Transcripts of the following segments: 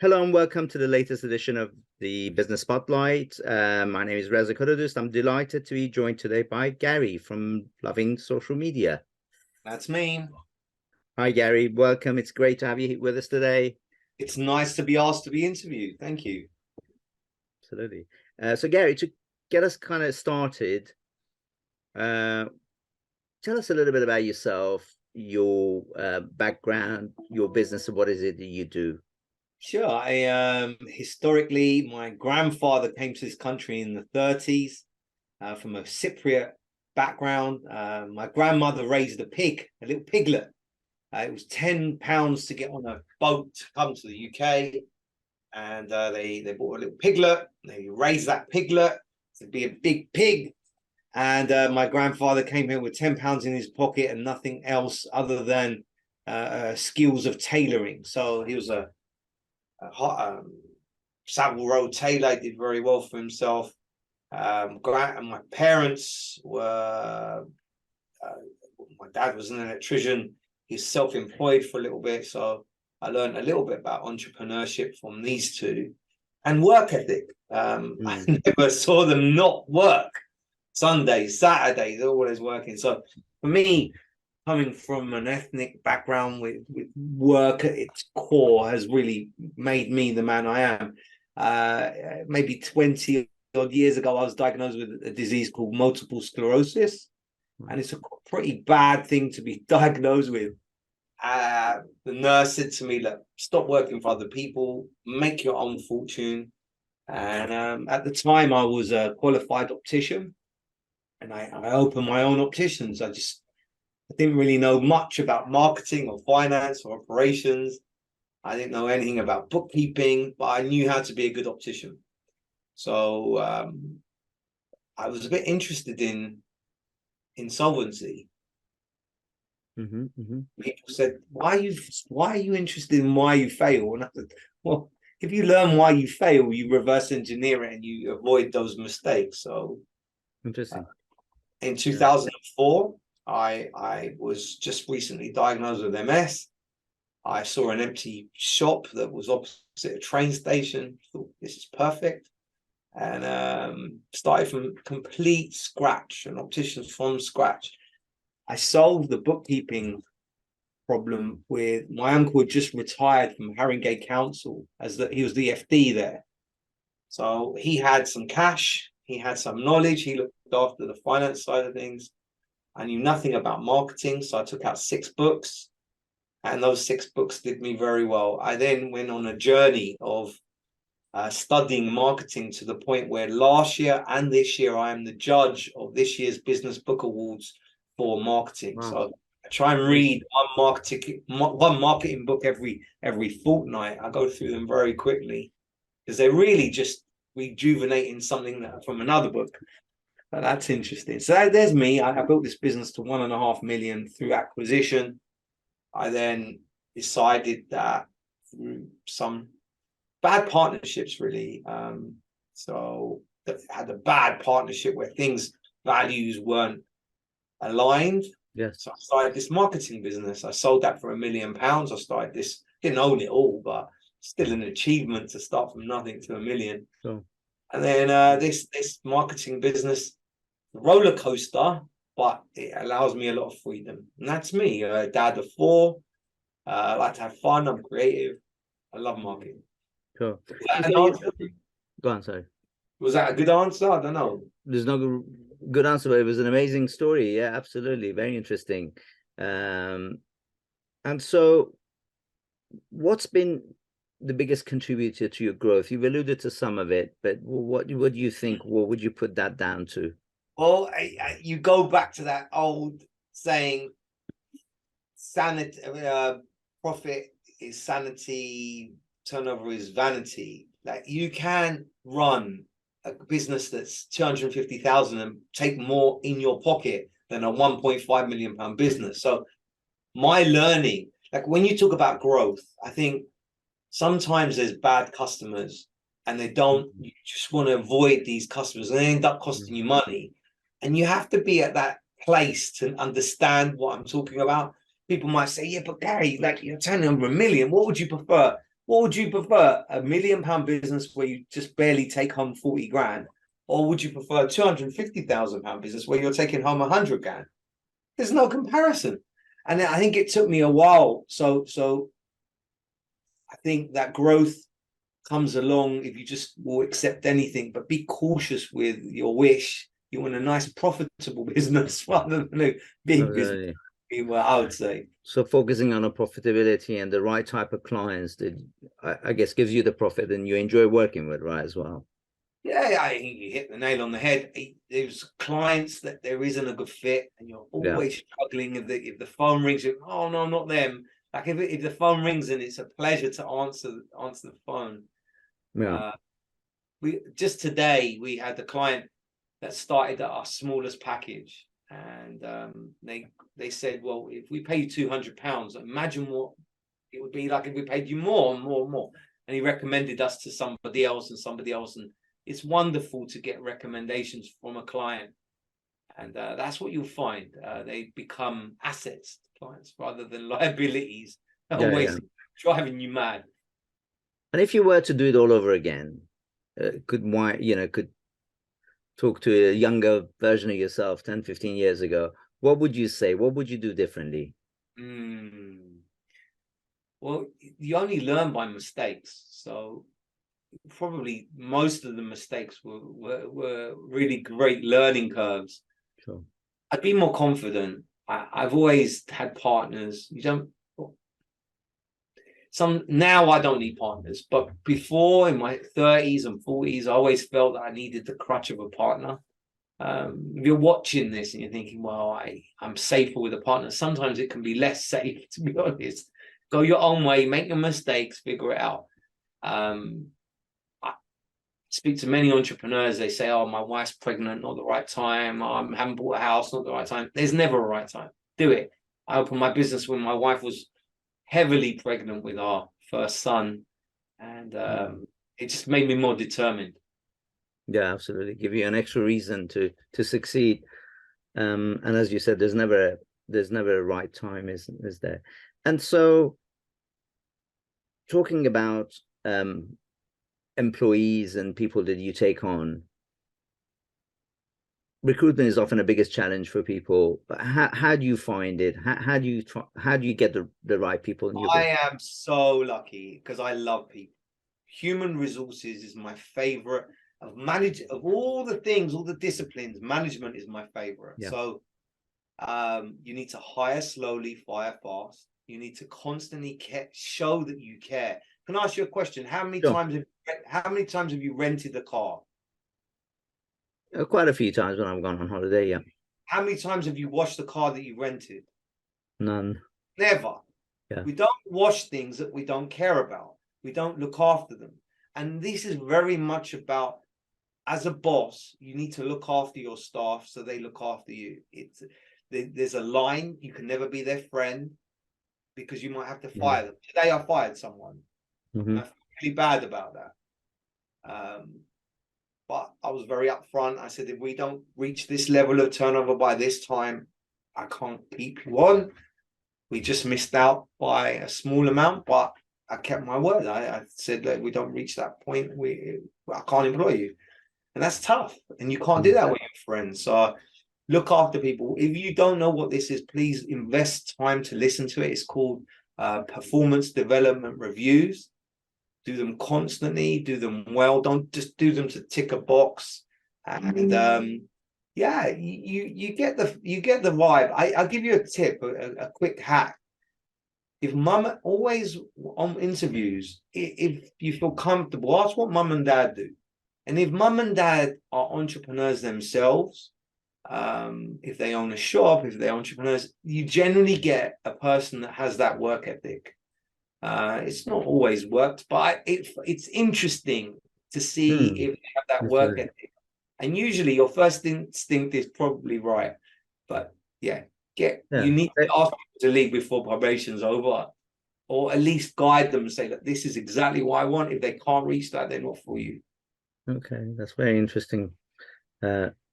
Hello and welcome to the latest edition of the Business Spotlight. My name is Reza. I'm delighted to be joined today by Garry from Loving Social Media. That's me. Hi, Garry. Welcome. It's great to have you with us today. It's nice to be asked to be interviewed. Thank you. Absolutely. So, Garry, to get us kind of started, tell us a little bit about yourself, your background, your business, and what is it that you do? Sure. I historically, my grandfather came to this country in the 30s from a Cypriot background. My grandmother raised a pig, a little piglet. It was £10 to get on a boat to come to the UK. And they bought a little piglet. They raised that piglet to be a big pig. And my grandfather came here with £10 in his pocket and nothing else other than skills of tailoring. So he was a Savile Row tailor. He did very well for himself. My parents were, my dad was an electrician. He's self-employed for a little bit. So I learned a little bit about entrepreneurship from these two and work ethic. I never saw them not work. Sundays, Saturdays, always working. So for me, coming from an ethnic background with work at its core has really made me the man I am. Maybe 20 odd years ago, I was diagnosed with a disease called multiple sclerosis. And it's a pretty bad thing to be diagnosed with. The nurse said to me, look, stop working for other people, make your own fortune. And at the time, I was a qualified optician. And I opened my own opticians. I didn't really know much about marketing or finance or operations. I didn't know anything about bookkeeping, but I knew how to be a good optician. So I was a bit interested in insolvency. People said, why are you interested in why you fail? And I said, well, if you learn why you fail, you reverse engineer it and you avoid those mistakes. So Interesting. In 2004, I was just recently diagnosed with MS. I saw an empty shop that was opposite a train station. Thought this is perfect, and started from complete scratch, an optician from scratch. I solved the bookkeeping problem with my uncle had just retired from Haringey Council he was the FD there. So he had some cash, he had some knowledge, he looked after the finance side of things. I knew nothing about marketing, so I took out 6 books, and those 6 books did me very well. I then went on a journey of studying marketing to the point where last year and this year I am the judge of this year's Business Book Awards for marketing. Wow. So I try and read one marketing book every fortnight. I go through them very quickly because they're really just rejuvenating something from another book. But that's interesting. So there's me. I built this business to 1.5 million through acquisition. I then decided that through some bad partnerships, really. So I had a bad partnership where values weren't aligned. Yes. So I started this marketing business. I sold that for £1 million. I started this, didn't own it all, but still an achievement to start from nothing to £1 million. So. And then this marketing business, roller coaster, but it allows me a lot of freedom. And that's me, dad of 4. I like to have fun. I'm creative. I love marketing. Cool. Go on, sorry. Was that a good answer? I don't know. There's no good answer, but it was an amazing story. Yeah, absolutely. Very interesting. And so what's been the biggest contributor to your growth? You've alluded to some of it, but what do you think? What would you put that down to? Well, you go back to that old saying, sanity, profit is sanity, turnover is vanity. Like, you can run a business that's 250,000 and take more in your pocket than a 1.5 million pound business. So my learning, like when you talk about growth, I think sometimes there's bad customers and you just want to avoid these customers and they end up costing you money. And you have to be at that place to understand what I'm talking about. People might say, yeah, but Garry, like, you're turning over $1 million. What would you prefer? What would you prefer? £1 million business where you just barely take home 40 grand? Or would you prefer £250,000 business where you're taking home 100 grand? There's no comparison. And I think it took me a while. So I think that growth comes along if you just will accept anything, but be cautious with your wish. You want a nice, profitable business rather than a big business. Well, I would say. So focusing on a profitability and the right type of clients that I guess gives you the profit and you enjoy working with, right, as well. Yeah, I think you hit the nail on the head. There's clients that there isn't a good fit, and you're always struggling. If the phone rings, oh no, not them. Like if the phone rings and it's a pleasure to answer the phone. Yeah. We just today we had the client that started at our smallest package, and they said, well, if we pay you £200, imagine what it would be like if we paid you more and more and more. And he recommended us to somebody else and somebody else, and it's wonderful to get recommendations from a client, and that's what you'll find. They become assets to clients rather than liabilities. Always driving you mad. And if you were to do it all over again, could talk to a younger version of yourself 10, 15 years ago, what would you say? What would you do differently? Well, you only learn by mistakes. So probably most of the mistakes were really great learning curves. Sure. I'd be more confident. I've always had partners. Now I don't need partners, but before, in my 30s and 40s, I always felt that I needed the crutch of a partner. If you're watching this and you're thinking, well, I'm safer with a partner, sometimes it can be less safe, to be honest. Go your own way, make your mistakes, figure it out. I speak to many entrepreneurs. They say, oh, my wife's pregnant, not the right time. I haven't bought a house, not the right time. There's never a right time. Do it. I opened my business when my wife was heavily pregnant with our first son, and it just made me more determined. Yeah, absolutely. Give you an extra reason to succeed. And as you said, there's never a right time, is there? And so talking about employees and people that you take on, recruitment is often the biggest challenge for people. But how do you find it? How do you get the right people in your business? I am so lucky because I love people. Human resources is my favorite. Of all the things, all the disciplines, management is my favorite. Yeah. So you need to hire slowly, fire fast. You need to constantly show that you care. Can I ask you a question? How many times have you rented a car? Quite a few times when I've gone on holiday, yeah. How many times have you washed the car that you rented? None. Never. Yeah. We don't wash things that we don't care about. We don't look after them. And this is very much about, as a boss, you need to look after your staff so they look after you. There's a line. You can never be their friend because you might have to fire them. Today I fired someone. And I feel really bad about that. But I was very upfront. I said, if we don't reach this level of turnover by this time, I can't keep you on. We just missed out by a small amount, but I kept my word. I said, look, we don't reach that point, I can't employ you. And that's tough. And you can't do that with your friends. So look after people. If you don't know what this is, please invest time to listen to it. It's called performance development reviews. Do them constantly, do them well. Don't just do them to tick a box. And yeah, you get the vibe. I'll give you a tip, a quick hack. If mum, always on interviews, if you feel comfortable, ask what mum and dad do. And if mum and dad are entrepreneurs themselves, if they own a shop, if they're entrepreneurs, you generally get a person that has that work ethic. It's not always worked, but it's interesting to see if they have that work ethic. And usually your first instinct is probably right. But yeah, you need to ask people to leave before probation's over, or at least guide them and say that this is exactly what I want. If they can't reach that, they're not for you. Okay, that's very interesting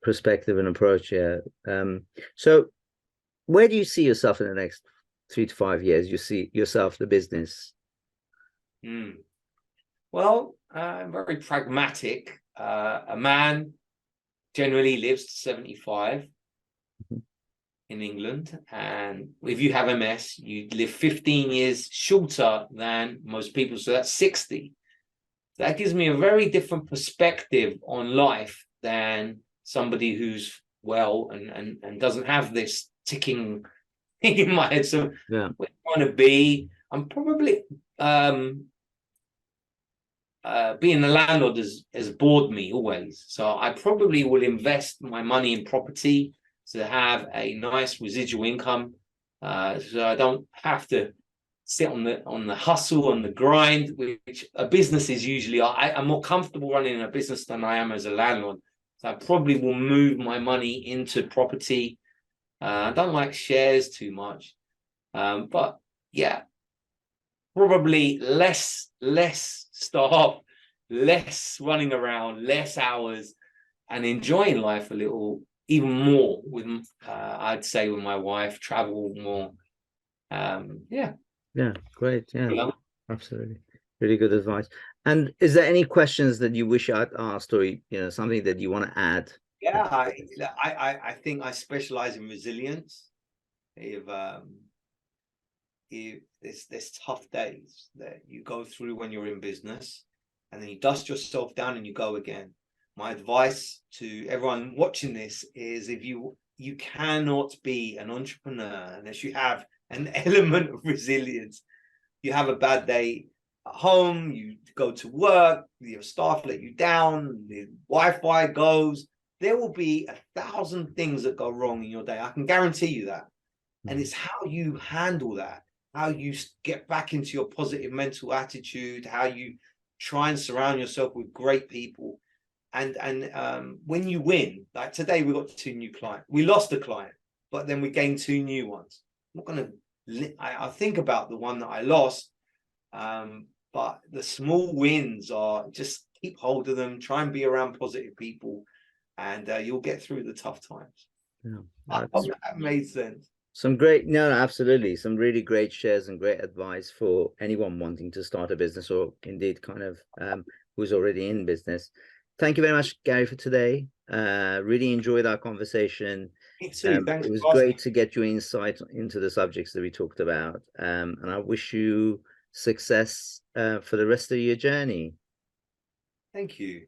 perspective and approach. Yeah. So where do you see yourself in the next 3 to 5 years? You see yourself, the business? Mm. Well, very pragmatic. A man generally lives to 75 in England, and if you have MS, you live 15 years shorter than most people. So that's 60. That gives me a very different perspective on life than somebody who's well and doesn't have this ticking thing in my head. So Yeah. where I want to be, I'm probably being a landlord has bored me always. So I probably will invest my money in property to have a nice residual income, so I don't have to sit on the hustle, on the grind, which a business is usually. I'm more comfortable running a business than I am as a landlord. So I probably will move my money into property. I don't like shares too much, but yeah, probably less staff, less running around, less hours, and enjoying life a little even more with I'd say with my wife, travel more. Yeah. Yeah, great. Yeah, Yeah. absolutely. Really good advice. And is there any questions that you wish I'd asked, or something that you want to add? Yeah, I think I specialize in resilience. If there's tough days that you go through when you're in business, and then you dust yourself down and you go again. My advice to everyone watching this is, if you cannot be an entrepreneur unless you have an element of resilience. You have a bad day at home, you go to work, your staff let you down, the Wi-Fi goes, there will be 1,000 things that go wrong in your day. I can guarantee you that. And it's how you handle that, how you get back into your positive mental attitude, how you try and surround yourself with great people. And when you win, like today, we got 2 new clients. We lost a client, but then we gained 2 new ones. I'm not going to, I think about the one that I lost, but the small wins are just keep hold of them, try and be around positive people, and you'll get through the tough times. Yeah, I hope that made sense. some great, no, absolutely, some really great shares and great advice for anyone wanting to start a business, or indeed kind of who's already in business. Thank you very much, Garry, for today. Really enjoyed our conversation. Me too. Thanks It was for asking. great to get your insight into the subjects that we talked about. And I wish you success for the rest of your journey. Thank you.